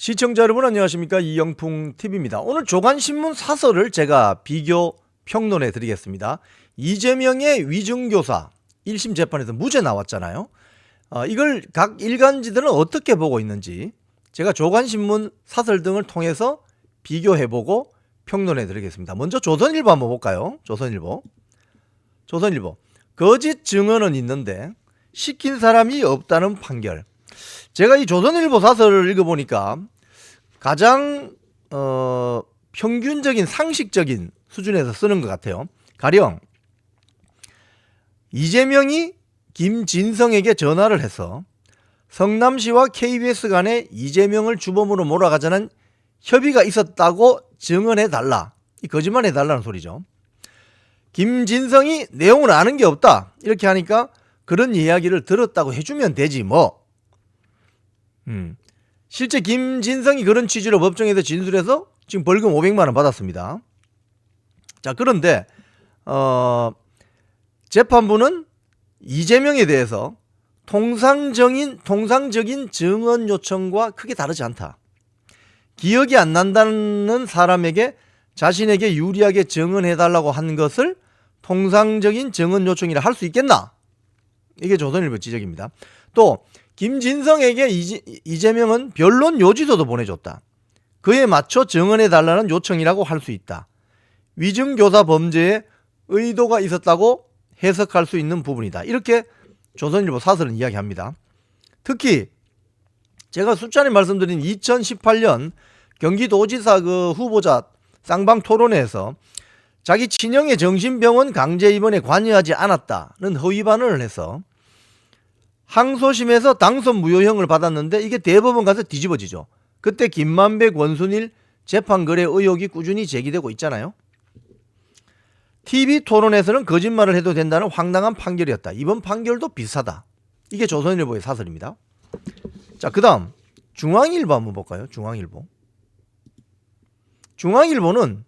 시청자 여러분 안녕하십니까, 이영풍TV입니다. 오늘 조간신문 사설을 제가 비교 평론해 드리겠습니다. 이재명의 위증교사 1심 재판에서 무죄 나왔잖아요. 이걸 각 일간지들은 어떻게 보고 있는지 제가 조간신문 사설 등을 통해서 비교해보고 평론해 드리겠습니다. 먼저 조선일보 한번 볼까요? 조선일보 거짓 증언은 있는데 시킨 사람이 없다는 판결. 제가 이 조선일보 사설을 읽어보니까 가장 평균적인 상식적인 수준에서 쓰는 것 같아요. 가령 이재명이 김진성에게 전화를 해서 성남시와 KBS 간에 이재명을 주범으로 몰아가자는 협의가 있었다고 증언해달라. 이 거짓말해달라는 소리죠. 김진성이 내용을 아는 게 없다 이렇게 하니까 그런 이야기를 들었다고 해주면 되지 뭐. 실제 김진성이 그런 취지로 법정에서 진술해서 지금 벌금 500만 원 받았습니다. 자, 그런데 재판부는 이재명에 대해서 통상적인 증언 요청과 크게 다르지 않다. 기억이 안 난다는 사람에게 자신에게 유리하게 증언해달라고 한 것을 통상적인 증언 요청이라 할 수 있겠나? 이게 조선일보 지적입니다. 또 김진성에게 이재명은 변론 요지서도 보내줬다. 그에 맞춰 증언해달라는 요청이라고 할 수 있다. 위증교사 범죄에 의도가 있었다고 해석할 수 있는 부분이다. 이렇게 조선일보 사설은 이야기합니다. 특히 제가 수차례 말씀드린 2018년 경기도지사 그 후보자 쌍방 토론회에서 자기 친형의 정신병원 강제 입원에 관여하지 않았다는 허위 반응을 해서 항소심에서 당선 무효형을 받았는데 이게 대법원 가서 뒤집어지죠. 그때 김만배, 권순일 재판 거래 의혹이 꾸준히 제기되고 있잖아요. TV 토론에서는 거짓말을 해도 된다는 황당한 판결이었다. 이번 판결도 비슷하다. 이게 조선일보의 사설입니다. 자, 그 다음 중앙일보 한번 볼까요? 중앙일보는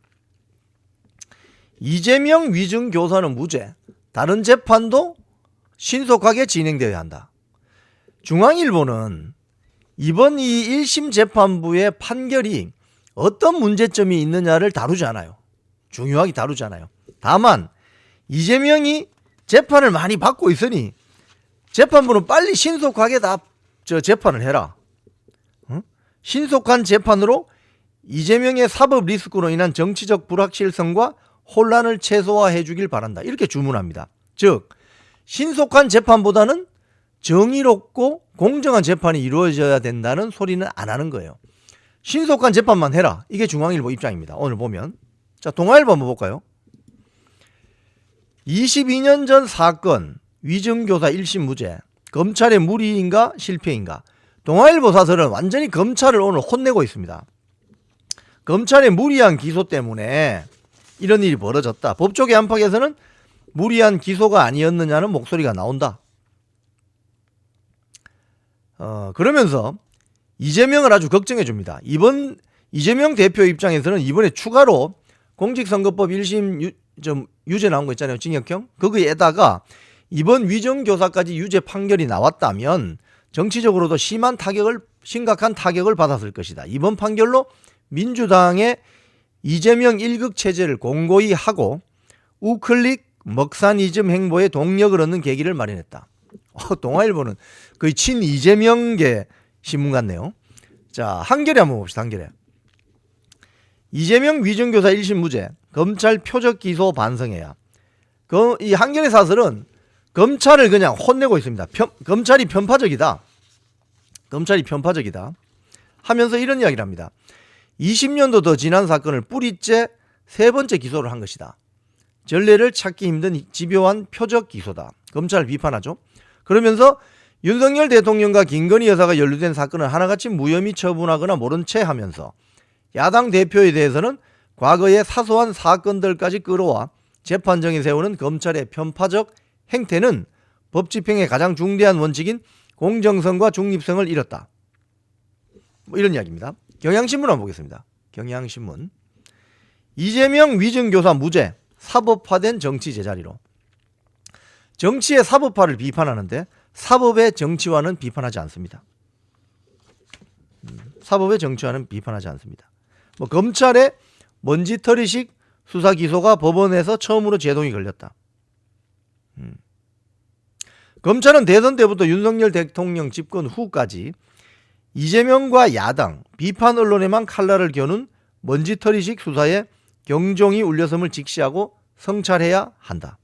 이재명 위증교사는 무죄, 다른 재판도 신속하게 진행되어야 한다. 중앙일보는 이번 이 1심 재판부의 판결이 어떤 문제점이 있느냐를 다루지 않아요. 중요하게 다루지 않아요. 다만 이재명이 재판을 많이 받고 있으니 재판부는 빨리 신속하게 재판을 해라. 신속한 재판으로 이재명의 사법 리스크로 인한 정치적 불확실성과 혼란을 최소화해 주길 바란다. 이렇게 주문합니다. 즉 신속한 재판보다는 정의롭고 공정한 재판이 이루어져야 된다는 소리는 안 하는 거예요. 신속한 재판만 해라. 이게 중앙일보 입장입니다. 오늘 보면. 자, 동아일보 한번 볼까요? 22년 전 사건 위증교사 1심 무죄. 검찰의 무리인가 실패인가. 동아일보 사설은 완전히 검찰을 오늘 혼내고 있습니다. 검찰의 무리한 기소 때문에 이런 일이 벌어졌다. 법조계 안팎에서는 무리한 기소가 아니었느냐는 목소리가 나온다. 그러면서 이재명을 아주 걱정해 줍니다. 이번 이재명 대표 입장에서는 이번에 추가로 공직선거법 1심 유죄 나온 거 있잖아요. 징역형. 거기에다가 이번 위증교사까지 유죄 판결이 나왔다면 정치적으로도 심각한 타격을 받았을 것이다. 이번 판결로 민주당의 이재명 1극 체제를 공고히 하고 우클릭 먹사니즘 행보에 동력을 얻는 계기를 마련했다. 동아일보는 거의 친 이재명계 신문 같네요. 자, 한겨레 한번 봅시다. 한겨레. 이재명 위증교사 1심 무죄. 검찰 표적 기소 반성해야. 이 한겨레 사설은 검찰을 그냥 혼내고 있습니다. 검찰이 편파적이다. 하면서 이런 이야기를 합니다. 20년도 더 지난 사건을 뿌리째 세 번째 기소를 한 것이다. 전례를 찾기 힘든 집요한 표적 기소다. 검찰을 비판하죠. 그러면서 윤석열 대통령과 김건희 여사가 연루된 사건을 하나같이 무혐의 처분하거나 모른 채 하면서 야당 대표에 대해서는 과거의 사소한 사건들까지 끌어와 재판정에 세우는 검찰의 편파적 행태는 법 집행의 가장 중대한 원칙인 공정성과 중립성을 잃었다. 이런 이야기입니다. 경향신문 한번 보겠습니다. 경향신문. 이재명 위증교사 무죄, 사법화된 정치 제자리로. 정치의 사법화를 비판하는데 사법의 정치화는 비판하지 않습니다. 사법의 정치화는 비판하지 않습니다. 뭐 검찰의 먼지털이식 수사 기소가 법원에서 처음으로 제동이 걸렸다. 검찰은 대선 때부터 윤석열 대통령 집권 후까지 이재명과 야당, 비판 언론에만 칼날을 겨눈 먼지털이식 수사에 경종이 울렸음을 직시하고 성찰해야 한다.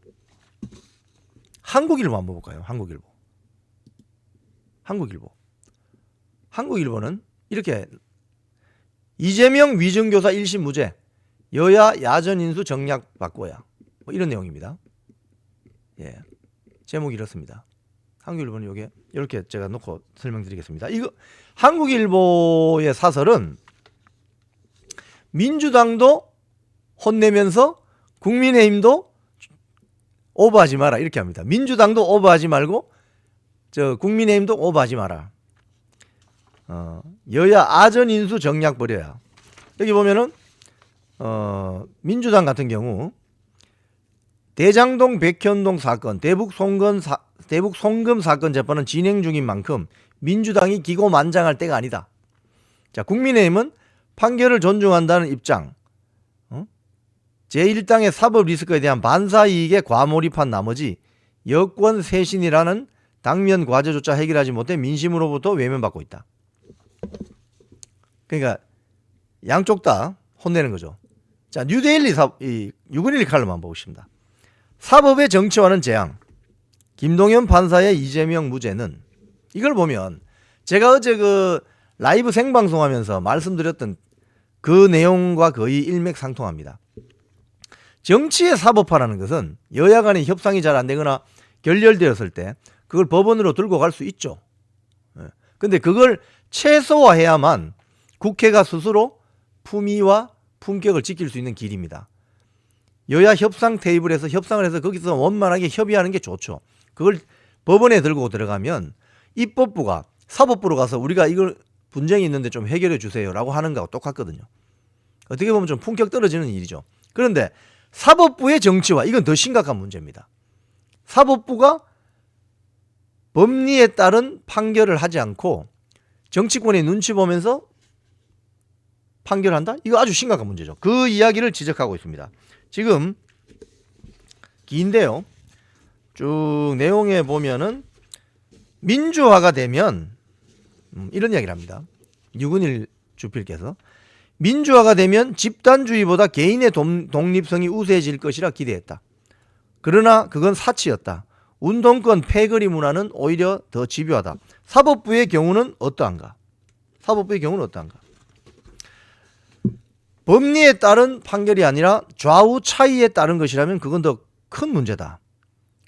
한국일보 한번 볼까요? 한국일보는 이렇게 이재명 위증교사 1심 무죄, 여야 야전 인수 정략 바꿔야, 뭐 이런 내용입니다. 예, 제목이 이렇습니다. 한국일보는 요게 이렇게 제가 놓고 설명드리겠습니다. 이거 한국일보의 사설은 민주당도 혼내면서 국민의힘도 오버하지 마라 이렇게 합니다. 민주당도 오버하지 말고 국민의힘도 오버하지 마라. 여야 아전 인수 정략 버려야. 여기 보면은 민주당 같은 경우 대장동 백현동 사건, 대북 송금 사건 재판은 진행 중인 만큼 민주당이 기고만장할 때가 아니다. 자, 국민의힘은 판결을 존중한다는 입장, 제1당의 사법 리스크에 대한 반사이익에 과몰입한 나머지 여권 쇄신이라는 당면 과제조차 해결하지 못해 민심으로부터 외면받고 있다. 그러니까 양쪽 다 혼내는 거죠. 자, 뉴데일리 611 칼럼 한번 보겠습니다. 사법의 정치화는 재앙, 김동연 판사의 이재명 무죄는, 이걸 보면 제가 어제 그 라이브 생방송하면서 말씀드렸던 그 내용과 거의 일맥상통합니다. 정치의 사법화라는 것은 여야 간의 협상이 잘 안 되거나 결렬되었을 때 그걸 법원으로 들고 갈 수 있죠. 근데 그걸 최소화해야만 국회가 스스로 품위와 품격을 지킬 수 있는 길입니다. 여야 협상 테이블에서 협상을 해서 거기서 원만하게 협의하는 게 좋죠. 그걸 법원에 들고 들어가면 입법부가 사법부로 가서 우리가 이걸 분쟁이 있는데 좀 해결해 주세요라고 하는 거하고 똑같거든요. 어떻게 보면 좀 품격 떨어지는 일이죠. 그런데 사법부의 정치화, 이건 더 심각한 문제입니다. 사법부가 법리에 따른 판결을 하지 않고 정치권의 눈치 보면서 판결한다? 이거 아주 심각한 문제죠. 그 이야기를 지적하고 있습니다. 지금 긴데요. 쭉 내용에 보면은 민주화가 되면 이런 이야기를 합니다. 유근일 주필께서 민주화가 되면 집단주의보다 개인의 독립성이 우세해질 것이라 기대했다. 그러나 그건 사치였다. 운동권 패거리 문화는 오히려 더 집요하다. 사법부의 경우는 어떠한가? 법리에 따른 판결이 아니라 좌우 차이에 따른 것이라면 그건 더 큰 문제다.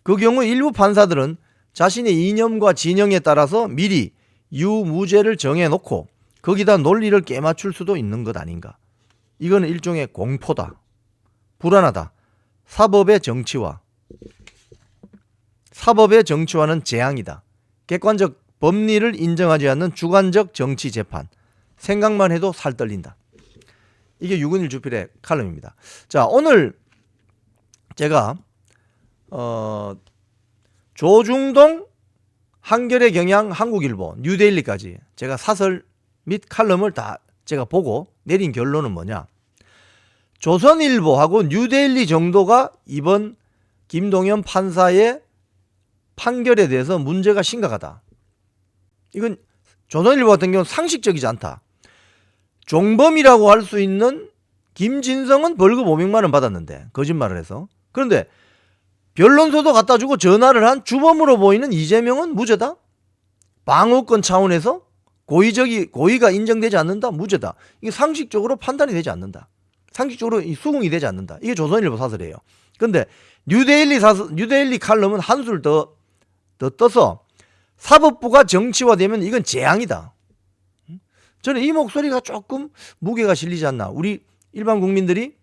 그 경우 일부 판사들은 자신의 이념과 진영에 따라서 미리 유무죄를 정해놓고 거기다 논리를 깨맞출 수도 있는 것 아닌가. 이건 일종의 공포다. 불안하다. 사법의 정치화는 재앙이다. 객관적 법리를 인정하지 않는 주관적 정치 재판. 생각만 해도 살 떨린다. 이게 유근일 주필의 칼럼입니다. 자, 오늘 제가 조중동, 한겨레 경향, 한국일보, 뉴데일리까지 제가 사설 및 칼럼을 다 제가 보고 내린 결론은 뭐냐. 조선일보하고 뉴데일리 정도가 이번 김동연 판사의 판결에 대해서 문제가 심각하다. 이건 조선일보 같은 경우는 상식적이지 않다. 종범이라고 할 수 있는 김진성은 벌금 500만 원 받았는데 거짓말을 해서. 그런데 변론서도 갖다 주고 전화를 한 주범으로 보이는 이재명은 무죄다. 방어권 차원에서 고의가 인정되지 않는다. 무죄다. 이게 상식적으로 판단이 되지 않는다. 상식적으로 수긍이 되지 않는다. 이게 조선일보 사설이에요. 그런데 뉴데일리 칼럼은 한술 더 떠서 사법부가 정치화되면 이건 재앙이다. 저는 이 목소리가 조금 무게가 실리지 않나. 우리 일반 국민들이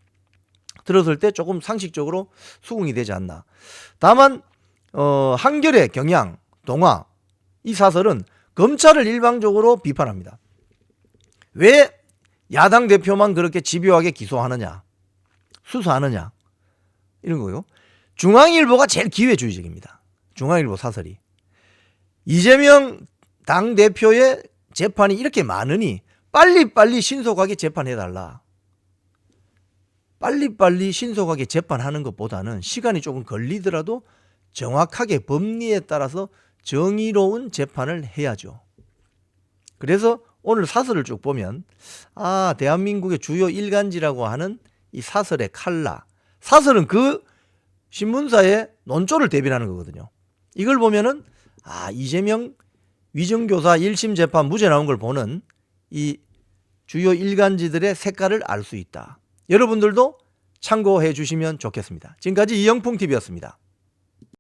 들었을 때 조금 상식적으로 수긍이 되지 않나. 다만 한겨레, 경향, 동아 이 사설은 검찰을 일방적으로 비판합니다. 왜 야당 대표만 그렇게 집요하게 기소하느냐, 수사하느냐 이런 거요. 중앙일보가 제일 기회주의적입니다. 중앙일보 사설이. 이재명 당대표의 재판이 이렇게 많으니 빨리빨리 신속하게 재판해달라. 빨리빨리 신속하게 재판하는 것보다는 시간이 조금 걸리더라도 정확하게 법리에 따라서 정의로운 재판을 해야죠. 그래서 오늘 사설을 쭉 보면 대한민국의 주요 일간지라고 하는 이 사설의 칼라, 사설은 그 신문사의 논조를 대변하는 거거든요. 이걸 보면은 이재명 위정교사 1심 재판 무죄 나온 걸 보는 이 주요 일간지들의 색깔을 알 수 있다. 여러분들도 참고해 주시면 좋겠습니다. 지금까지 이영풍TV였습니다.